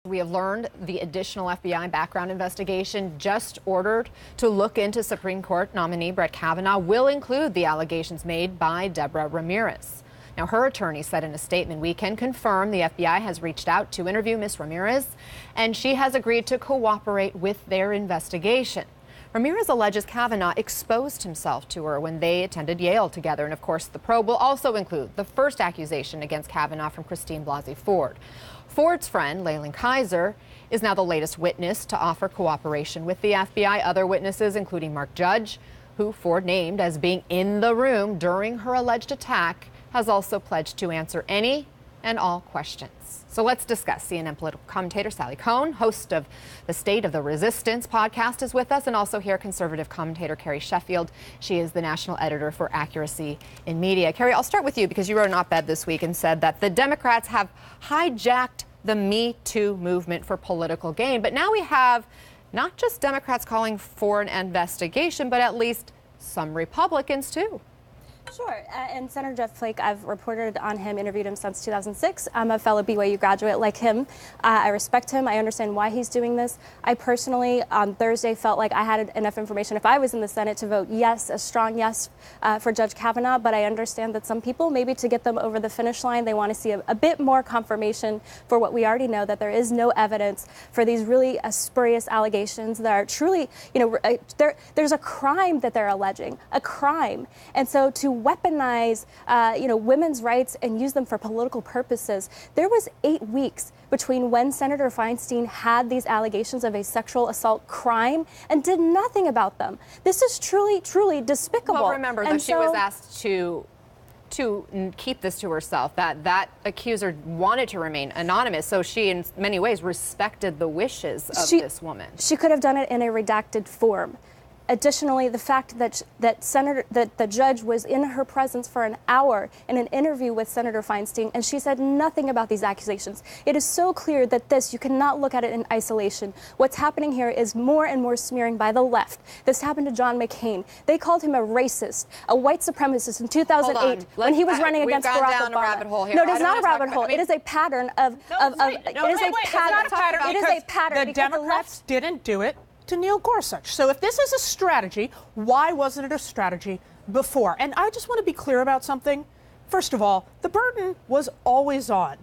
We have learned the additional FBI background investigation just ordered to look into Supreme Court nominee Brett Kavanaugh will include the allegations made by Deborah Ramirez. Now, her attorney said in a statement, "We can confirm the FBI has reached out to interview Ms. Ramirez, and she has agreed to cooperate with their investigation." Ramirez alleges Kavanaugh exposed himself to her when they attended Yale together. And of course, the probe will also include the first accusation against Kavanaugh from Christine Blasey Ford. Ford's friend, Leland Kaiser, is now the latest witness to offer cooperation with the FBI. Other witnesses, including Mark Judge, who Ford named as being in the room during her alleged attack, has also pledged to answer any and all questions. So let's discuss. CNN political commentator Sally Cohn, host of the State of the Resistance podcast, is with us, and also here conservative commentator Carrie Sheffield. She is the national editor for Accuracy in Media. Carrie, I'll start with you because you wrote an op-ed this week and said that the Democrats have hijacked the Me Too movement for political gain. But now we have not just Democrats calling for an investigation, but at least some Republicans too. Sure. And Senator Jeff Flake, I've reported on him, interviewed him since 2006. I'm a fellow BYU graduate like him. I respect him. I understand why he's doing this. I personally, on Thursday, felt like I had enough information if I was in the Senate to vote yes, a strong yes for Judge Kavanaugh. But I understand that some people, maybe to get them over the finish line, they want to see a bit more confirmation for what we already know, that there is no evidence for these really spurious allegations that are truly, there's a crime that they're alleging, a crime. And so to weaponize, women's rights and use them for political purposes. There was 8 weeks between when Senator Feinstein had these allegations of a sexual assault crime and did nothing about them. This is truly, truly despicable. Well, remember that she was asked to keep this to herself, that accuser wanted to remain anonymous. So she, in many ways, respected the wishes of this woman. She could have done it in a redacted form. Additionally, the fact that the judge was in her presence for an hour in an interview with Senator Feinstein, and she said nothing about these accusations. It is so clear that you cannot look at it in isolation. What's happening here is more and more smearing by the left. This happened to John McCain. They called him a racist, a white supremacist in 2008 when he was running against Barack Obama. A rabbit hole here. No, it is not a rabbit hole. It is a pattern of. It is a pattern. It is a pattern. The Democrats didn't do it to Neil Gorsuch. So if this is a strategy, why wasn't it a strategy before? And I just want to be clear about something. First of all, the burden was always on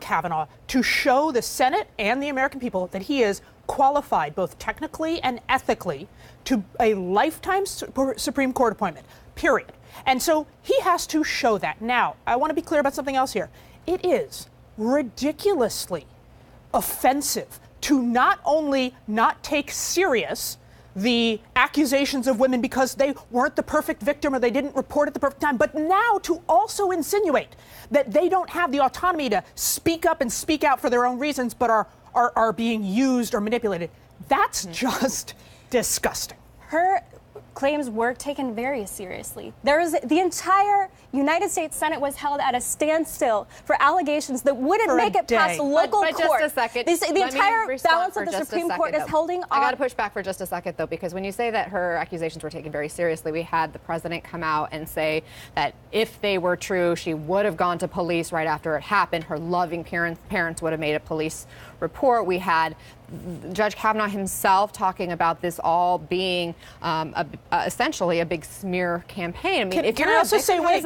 Kavanaugh to show the Senate and the American people that he is qualified both technically and ethically to a lifetime Supreme Court appointment, period. And so he has to show that. Now, I want to be clear about something else here. It is ridiculously offensive to not only not take serious the accusations of women because they weren't the perfect victim or they didn't report at the perfect time, but now to also insinuate that they don't have the autonomy to speak up and speak out for their own reasons, but are being used or manipulated. That's just disgusting. Her claims were taken very seriously. The entire United States Senate was held at a standstill for allegations that wouldn't make it past local court. But just a second. The entire balance of the Supreme Court is holding on. I got to push back for just a second, though, because when you say that her accusations were taken very seriously, we had the president come out and say that if they were true, she would have gone to police right after it happened. Her loving parents would have made a police report. We had Judge Kavanaugh himself talking about this all being essentially a big smear campaign. I mean, can I also say we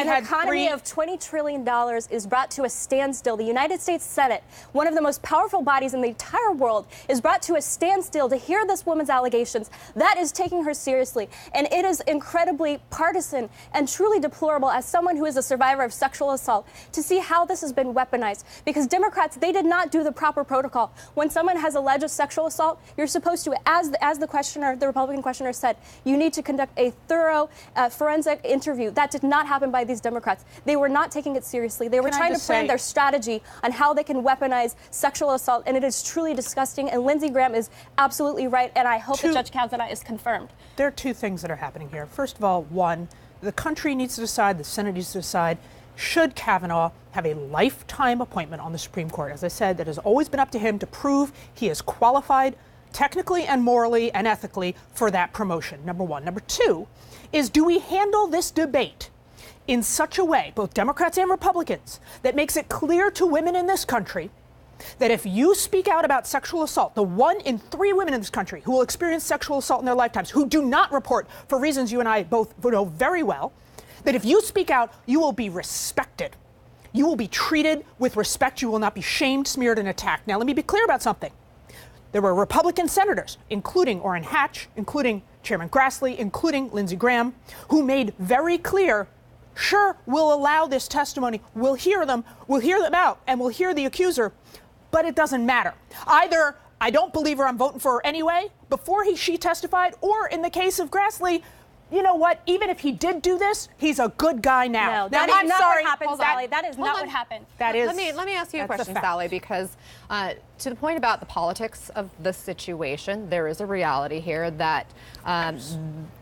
had economy of $20 trillion is brought to a standstill. The United States Senate, one of the most powerful bodies in the entire world, is brought to a standstill to hear this woman's allegations. That is taking her seriously. And it is incredibly partisan and truly deplorable as someone who is a survivor of sexual assault to see how this has been weaponized. Because Democrats, they did not do the proper protocol. When someone has alleged sexual assault, you're supposed to, as the questioner, the Republican questioner said, you need to conduct a thorough forensic interview. That did not happen by these Democrats. They were not taking it seriously. They were trying to plan their strategy on how they can weaponize sexual assault, and it is truly disgusting. And Lindsey Graham is absolutely right, and I hope that Judge Kavanaugh is confirmed. There are two things that are happening here. First of all, one, the country needs to decide, the Senate needs to decide, should Kavanaugh have a lifetime appointment on the Supreme Court? As I said, that has always been up to him to prove he is qualified technically and morally and ethically for that promotion, number one. Number two is, do we handle this debate in such a way, both Democrats and Republicans, that makes it clear to women in this country that if you speak out about sexual assault, the 1 in 3 women in this country who will experience sexual assault in their lifetimes, who do not report for reasons you and I both know very well, that if you speak out, you will be respected. You will be treated with respect. You will not be shamed, smeared, and attacked. Now, let me be clear about something. There were Republican senators, including Orrin Hatch, including Chairman Grassley, including Lindsey Graham, who made very clear, sure, we'll allow this testimony, we'll hear them out, and we'll hear the accuser, but it doesn't matter. Either I don't believe her, I'm voting for her anyway, before she testified, or in the case of Grassley, you know what? Even if he did do this, he's a good guy now. No, that is not what happened, Sally. That is not what happened. Let me ask you a question, Sally, because to the point about the politics of the situation, there is a reality here that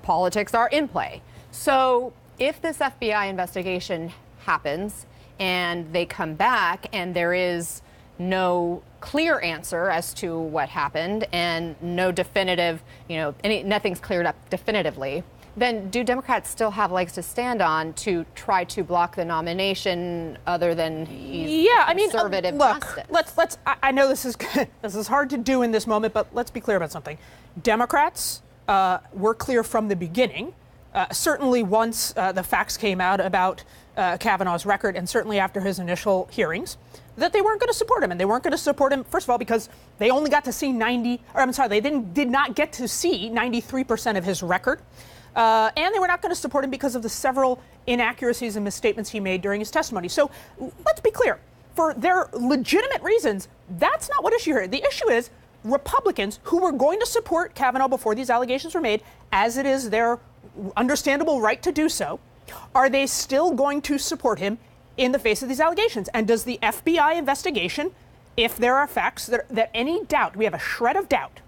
politics are in play. So if this FBI investigation happens and they come back and there is no clear answer as to what happened and no definitive, nothing's cleared up definitively, then do Democrats still have legs to stand on to try to block the nomination other than conservative justice? Let's. I know this is hard to do in this moment, but let's be clear about something. Democrats were clear from the beginning, certainly once the facts came out about Kavanaugh's record, and certainly after his initial hearings, that they weren't going to support him. And they weren't going to support him, first of all, because they only got to see they did not get to see 93% of his record. And they were not going to support him because of the several inaccuracies and misstatements he made during his testimony. So let's be clear. For their legitimate reasons, that's not what issue here. The issue is Republicans who were going to support Kavanaugh before these allegations were made, as it is their understandable right to do so, are they still going to support him in the face of these allegations? And does the FBI investigation, if there are facts that any doubt, we have a shred of doubt,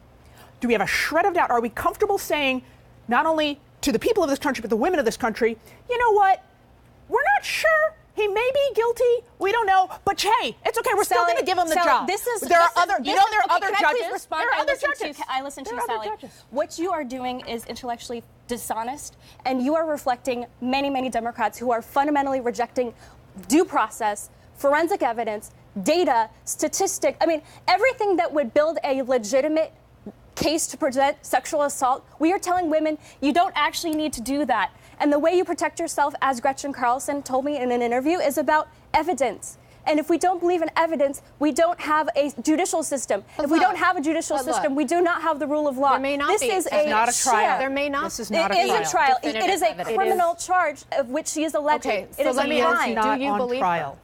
do we have a shred of doubt? Are we comfortable saying not only to the people of this country, but the women of this country, you know what? We're not sure. He may be guilty. We don't know. But hey, it's okay. We're still going to give him the job. There are other judges. I listen to you, Sally. What you are doing is intellectually dishonest, and you are reflecting many, many Democrats who are fundamentally rejecting due process, forensic evidence, data, statistic. I mean, everything that would build a legitimate case to prevent sexual assault. We are telling women you don't actually need to do that. And the way you protect yourself, as Gretchen Carlson told me in an interview, is about evidence. And if we don't believe in evidence, we don't have a judicial system. If we don't have a judicial system, we do not have the rule of law. There may not be. This is not a trial. There may not. This is not a trial. It is a trial. It is a criminal charge of which she is alleged. Okay, it is let me ask you, do you believe trial?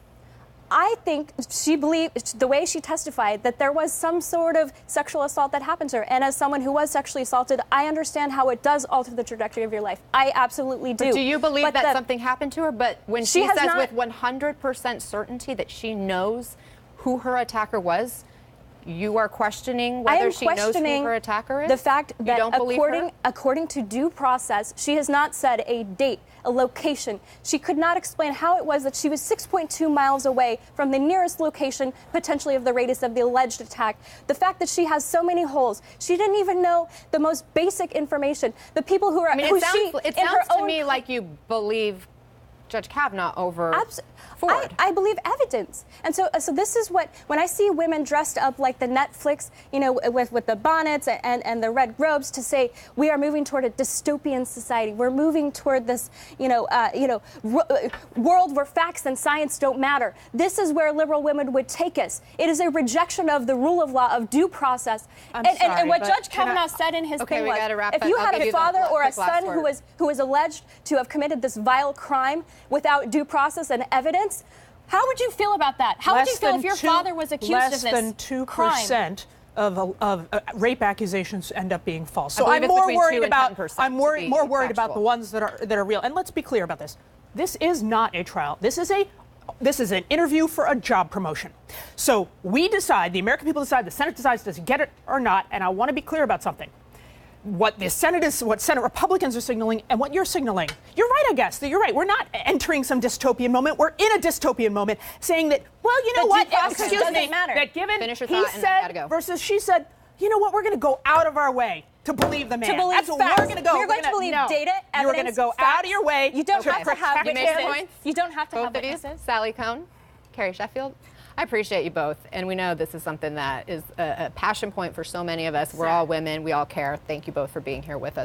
I think she believed, the way she testified, that there was some sort of sexual assault that happened to her. And as someone who was sexually assaulted, I understand how it does alter the trajectory of your life. I absolutely do. But do you believe that something happened to her? But when she says with 100% certainty that she knows who her attacker was, you are questioning whether she knows who her attacker is? The fact that according to due process, she has not said a date, a location. She could not explain how it was that she was 6.2 miles away from the nearest location, potentially of the radius of the alleged attack. The fact that she has so many holes, she didn't even know the most basic information. The people who are, it sounds to me like you believe Judge Kavanaugh over Ford. I believe evidence. And so this is what, when I see women dressed up like the Netflix, with the bonnets and the red robes to say, we are moving toward a dystopian society. We're moving toward this, world where facts and science don't matter. This is where liberal women would take us. It is a rejection of the rule of law, of due process. And what Judge Kavanaugh said in his thing was, if you had a father or a son who was alleged to have committed this vile crime without due process and evidence, how would you feel about that? How would you feel if your father was accused of this crime? Less than 2% of rape accusations end up being false. So I'm more worried about the ones that are real. And let's be clear about this. This is not a trial. This is an interview for a job promotion. So we decide, the American people decide, the Senate decides does it get it or not. And I want to be clear about something. What Senate Republicans are signaling and what you're signaling. You're right, I guess. You're right. We're not entering some dystopian moment. We're in a dystopian moment saying that, well, you know what? Excuse me. That given he said versus she said, you know what? We're going to go out of our way to believe the man. To believe That's what facts. we're going to go. We're going to believe data, evidence, You're going to go facts. out of your way. You don't to have to have You made witnesses. your points. You don't have to have Both of you, witnesses. Sally Cohn, Carrie Sheffield. I appreciate you both, and we know this is something that is a passion point for so many of us. We're all women. We all care. Thank you both for being here with us.